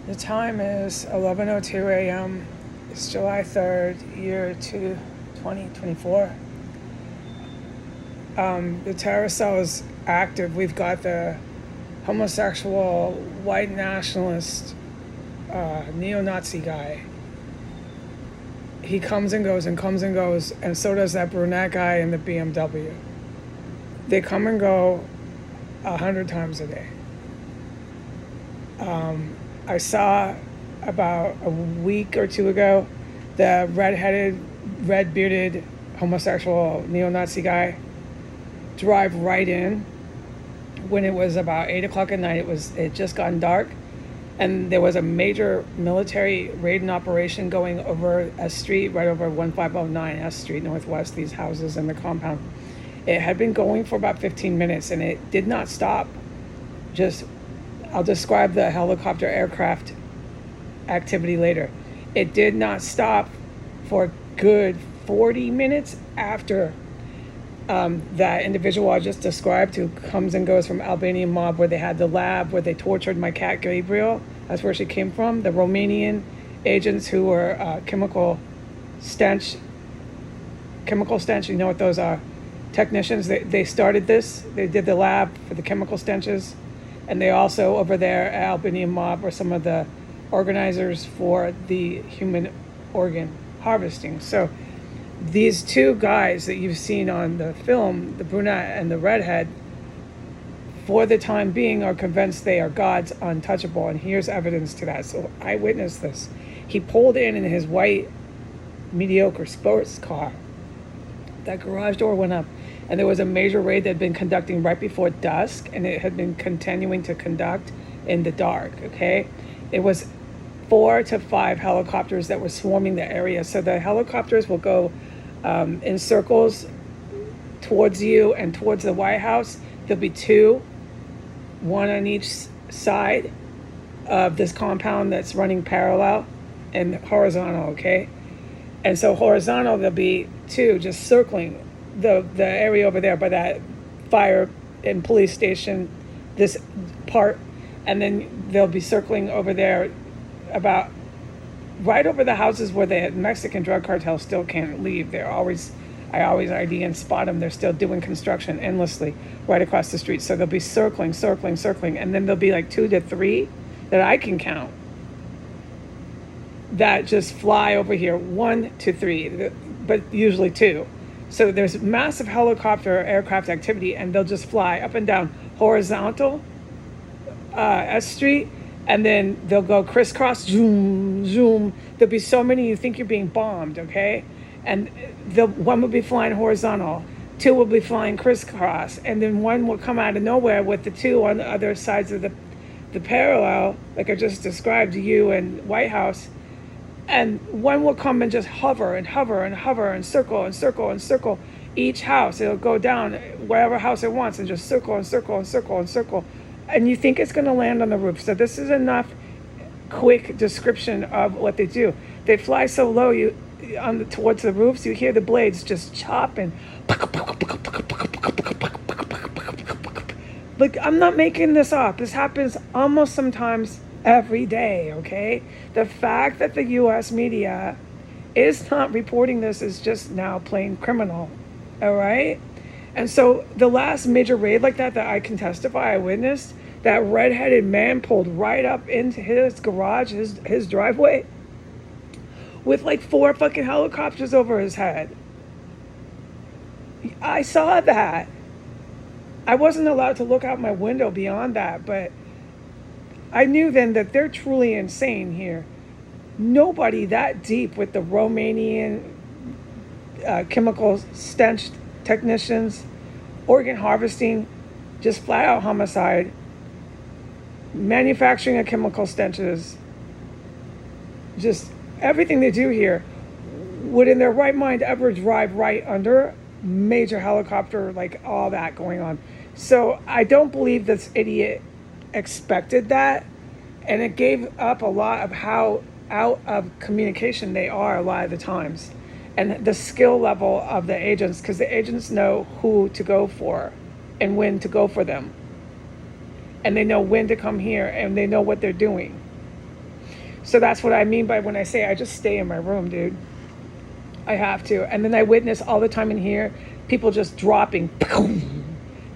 The time is 11:02 a.m. It's July 3rd, year 2024. The terror cell is active. We've got the homosexual, white nationalist, neo-Nazi guy. He comes and goes and comes and goes, and so does that brunette guy in the BMW. They come and go 100 times a day. I saw about a week or two ago the red-headed, red-bearded homosexual neo-Nazi guy drive right in when it was about 8 o'clock at night. It had just gotten dark, and there was a major military raiding operation going over a street right over 1509 S Street Northwest, these houses and the compound. It had been going for about 15 minutes, and it did not stop. I'll describe the helicopter aircraft activity later. It did not stop for a good 40 minutes after that individual I just described, who comes and goes from Albanian mob, where they had the lab where they tortured my cat Gabriel. That's where she came from. The Romanian agents who were chemical stench. You know what those are? Technicians. They started this. They did the lab for the chemical stenches. And they also, over there at Albanian mob, were some of the organizers for the human organ harvesting. So these two guys that you've seen on the film, the brunette and the redhead, for the time being are convinced they are God's untouchable. And here's evidence to that. So I witnessed this. He pulled in his white, mediocre sports car. That garage door went up. And there was a major raid that had been conducting right before dusk, and it had been continuing to conduct in the dark, okay? It was 4 to 5 helicopters that were swarming the area. So the helicopters will go in circles towards you and towards the White House. There'll be 2, one on each side of this compound that's running parallel and horizontal, okay? And so horizontal, there'll be 2 just circling the area over there by that fire and police station, this part, and then they'll be circling over there about right over the houses where the Mexican drug cartel still can't leave. I always ID and spot them. They're still doing construction endlessly right across the street. So they'll be circling, and then there'll be like 2 to 3 that I can count that just fly over here, 1 to 3, but usually 2. So there's massive helicopter aircraft activity, and they'll just fly up and down horizontal S Street, and then they'll go crisscross, zoom, zoom. There'll be so many you think you're being bombed, okay? And one will be flying horizontal, 2 will be flying crisscross, and then 1 will come out of nowhere with the 2 on the other sides of the parallel, like I just described to you and White House. And 1 will come and just hover and circle each house. It'll go down wherever house it wants and just circle. And you think it's going to land on the roof. So this is enough quick description of what they do. They fly so low towards the roofs, you hear the blades just chopping. Like, I'm not making this up. This happens almost sometimes every day, okay? The fact that the U.S. media is not reporting this is just now plain criminal, all right? And so the last major raid like that I can testify I witnessed, that red-headed man pulled right up into his garage, his driveway, with like 4 fucking helicopters over his head. I saw that. I wasn't allowed to look out my window beyond that, but I knew then that they're truly insane here. Nobody that deep with the Romanian chemical stench technicians, organ harvesting, just flat out homicide, manufacturing of chemical stenches, just everything they do here would in their right mind ever drive right under major helicopter, like all that going on. So I don't believe this idiot expected that, and it gave up a lot of how out of communication they are a lot of the times, and the skill level of the agents, because the agents know who to go for and when to go for them, and they know when to come here, and they know what they're doing. So that's what I mean by when I say I just stay in my room, dude. I have to. And then I witness all the time in here people just dropping.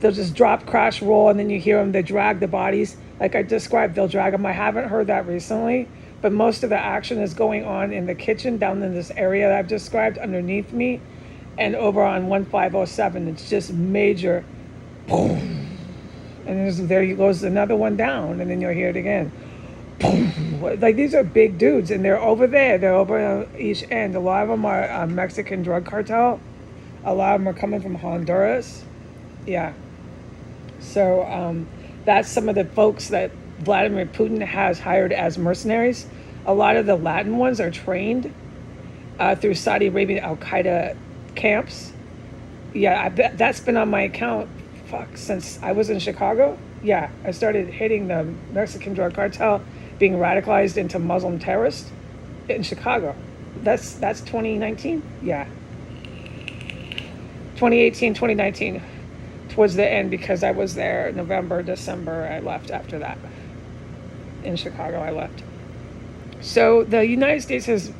They'll just drop, crash, roll, and then you hear them. They drag the bodies. Like I described, they'll drag them. I haven't heard that recently, but most of the action is going on in the kitchen down in this area that I've described underneath me and over on 1507. It's just major. Boom. And there goes another one down, and then you'll hear it again. Like these are big dudes, and they're over there. They're over on each end. A lot of them are Mexican drug cartel. A lot of them are coming from Honduras. Yeah. So that's some of the folks that Vladimir Putin has hired as mercenaries. A lot of the Latin ones are trained through Saudi Arabian Al Qaeda camps. Yeah, I bet that's been on my account. Since I was in Chicago. Yeah, I started hitting the Mexican drug cartel, being radicalized into Muslim terrorists in Chicago. That's 2019. Yeah, 2018, 2019, towards the end, because I was there November, December. I left after that. In Chicago, I left. So the United States has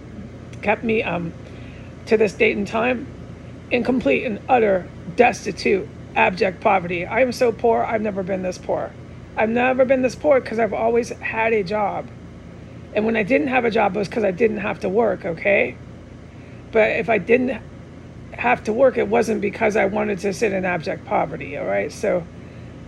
kept me to this date and time in complete and utter destitute, abject poverty. I am so poor, I've never been this poor. I've never been this poor because I've always had a job. And when I didn't have a job, it was because I didn't have to work, okay? But if I didn't have to work, it wasn't because I wanted to sit in abject poverty, all right? So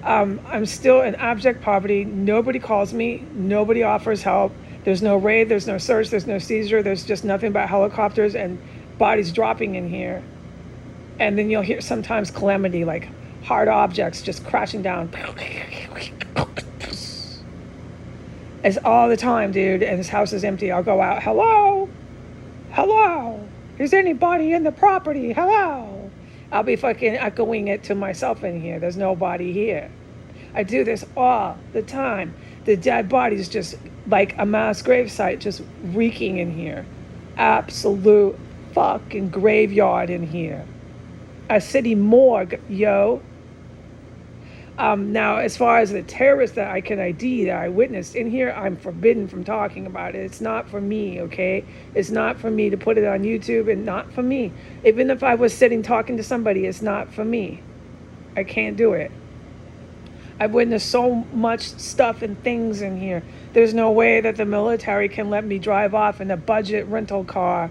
I'm still in abject poverty. Nobody calls me. Nobody offers help. There's no raid, there's no search, there's no seizure. There's just nothing but helicopters and bodies dropping in here. And then you'll hear sometimes calamity, like hard objects just crashing down. It's all the time, dude, and this house is empty. I'll go out, hello? Hello? Is anybody in the property? Hello? I'll be fucking echoing it to myself in here. There's nobody here. I do this all the time. The dead bodies just like a mass gravesite just reeking in here. Absolute fucking graveyard in here. A city morgue, yo. Now, as far as the terrorists that I can ID that I witnessed in here, I'm forbidden from talking about it. It's not for me, okay? It's not for me to put it on YouTube, and not for me. Even if I was sitting talking to somebody, it's not for me. I can't do it. I've witnessed so much stuff and things in here. There's no way that the military can let me drive off in a budget rental car,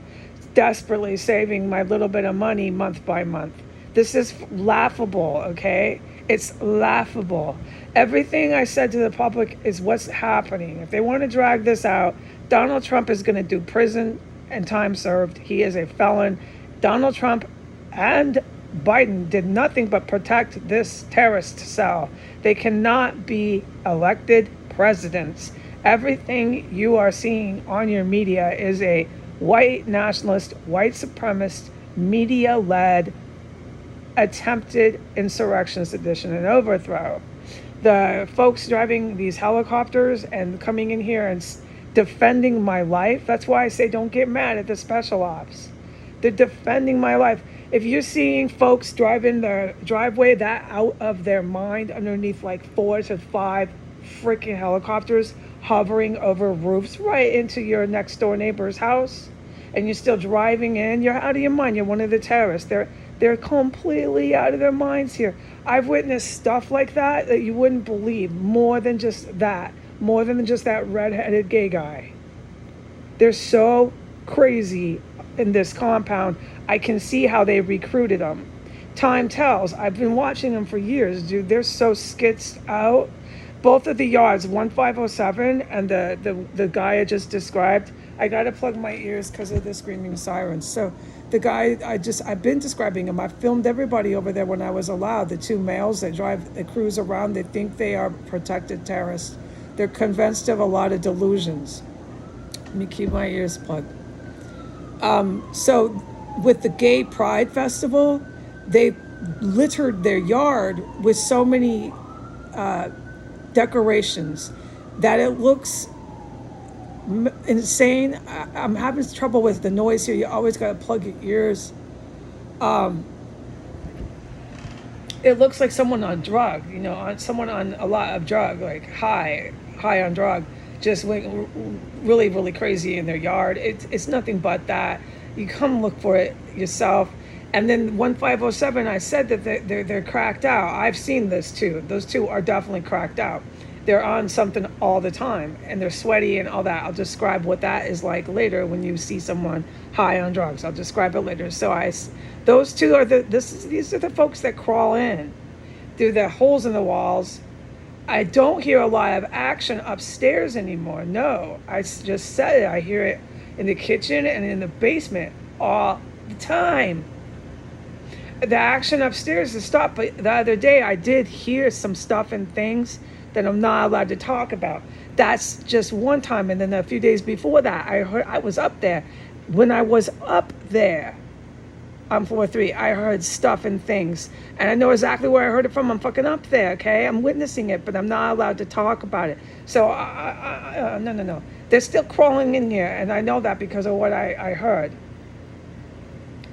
desperately saving my little bit of money month by month. This is laughable, okay? It's laughable. Everything I said to the public is what's happening. If they want to drag this out, Donald Trump is going to do prison and time served. He is a felon. Donald Trump and Biden did nothing but protect this terrorist cell. They cannot be elected presidents. Everything you are seeing on your media is a white nationalist, white supremacist, media-led attempted insurrection, sedition, and overthrow. The folks driving these helicopters and coming in here and defending my life, that's why I say don't get mad at the special ops. They're defending my life. If you're seeing folks driving the driveway that out of their mind underneath like 4 to 5 freaking helicopters hovering over roofs right into your next door neighbor's house, and you're still driving in, you're out of your mind. You're one of the terrorists. They're completely out of their minds here. I've witnessed stuff like that you wouldn't believe, more than just that redheaded gay guy. They're so crazy in this compound. I can see how they recruited them. Time tells. I've been watching them for years, dude. They're so skitsed out. Both of the yards, 1507 and the guy I just described, I gotta plug my ears because of the screaming sirens. So the guy I've been describing him. I filmed everybody over there when I was allowed. The two males that drive the cruise around, they think they are protected terrorists. They're convinced of a lot of delusions. Let me keep my ears plugged. So with the Gay Pride Festival, they littered their yard with so many decorations that it looks insane. I'm having trouble with the noise here. You always got to plug your ears. It looks like someone on drug, someone on a lot of drug, like high on drug. just went really, really crazy in their yard. It's nothing but that. You come look for it yourself. And then 1507, I said that they're cracked out. I've seen this too. Those two are definitely cracked out. They're on something all the time, and they're sweaty and all that. I'll describe what that is like later when you see someone high on drugs. I'll describe it later. Those two are these are the folks that crawl in through the holes in the walls. I don't hear a lot of action upstairs anymore. No, I just said it. I hear it in the kitchen and in the basement all the time. The action upstairs has stopped, but the other day I did hear some stuff and things that I'm not allowed to talk about. That's just one time, and then a few days before that, I was up there. When I was up there on floor 3, I heard stuff and things, and I know exactly where I heard it from. I'm fucking up there, okay? I'm witnessing it, but I'm not allowed to talk about it. So no. They're still crawling in here, and I know that because of what I heard.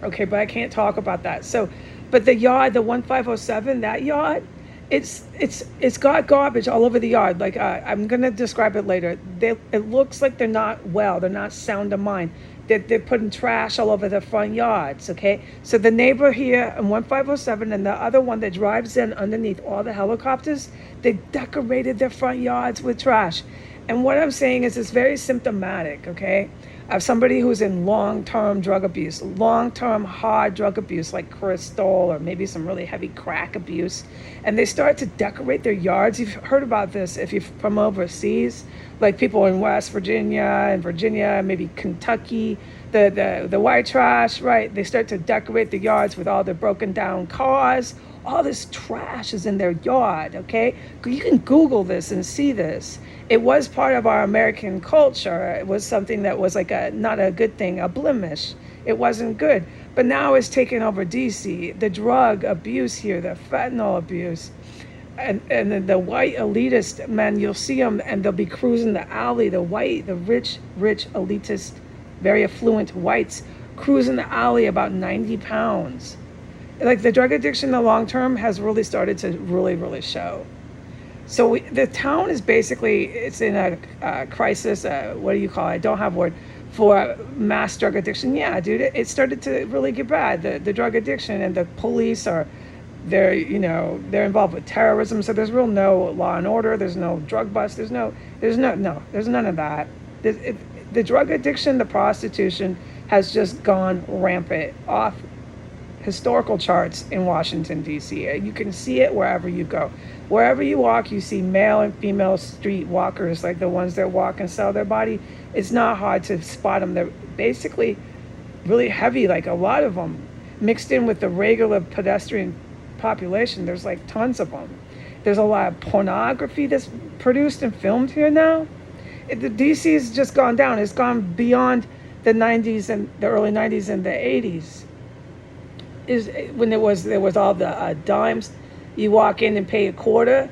Okay, but I can't talk about that. So, but the yard, the 1507, that yard, it's got garbage all over the yard. Like I'm gonna describe it later. It looks like they're not well. They're not sound of mind. They're putting trash all over the front yards. Okay, so the neighbor here in 1507 and the other one that drives in underneath all the helicopters, they decorated their front yards with trash. And what I'm saying is it's very symptomatic. Okay, of somebody who's in long-term drug abuse, long-term hard drug abuse like crystal or maybe some really heavy crack abuse, and they start to decorate their yards. You've heard about this if you're from overseas, like people in West Virginia and Virginia, maybe Kentucky, the white trash, right? They start to decorate the yards with all the broken down cars. All this trash is in their yard, okay? You can Google this and see this. It was part of our American culture. It was something that was like not a good thing, a blemish. It wasn't good. But now it's taken over DC. The drug abuse here, the fentanyl abuse, and then the white elitist men, you'll see them and they'll be cruising the alley, the rich elitist, very affluent whites cruising the alley about 90 pounds. Like the drug addiction in the long term has really started to really show. So the town is basically, it's in a crisis, what do you call it? I don't have a word for mass drug addiction. Yeah, dude, it started to really get bad. The drug addiction, and the police they're involved with terrorism. So there's no law and order. There's no drug bust. There's none of that. The drug addiction, the prostitution has just gone rampant off historical charts in Washington, D.C. You can see it wherever you go. Wherever you walk, you see male and female street walkers, like the ones that walk and sell their body. It's not hard to spot them. They're basically really heavy, like a lot of them, mixed in with the regular pedestrian population. There's like tons of them. There's a lot of pornography that's produced and filmed here now. The D.C. has just gone down. It's gone beyond the 90s and the early 90s and the 80s. Is when there was all the dimes. You walk in and pay a quarter.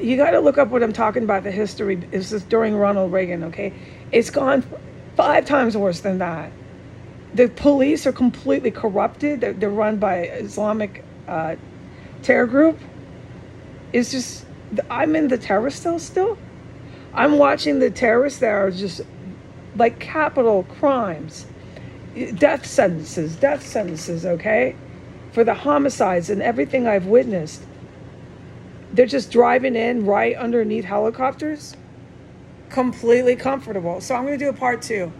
You got to look up what I'm talking about. The history is this during Ronald Reagan. Okay, it's gone 5 times worse than that. The police are completely corrupted. They're run by Islamic terror group. It's just I'm in the terrorist cell still. I'm watching the terrorists that are just like capital crimes. Death sentences, okay? For the homicides and everything I've witnessed. They're just driving in right underneath helicopters. Completely comfortable. So I'm going to do a part 2.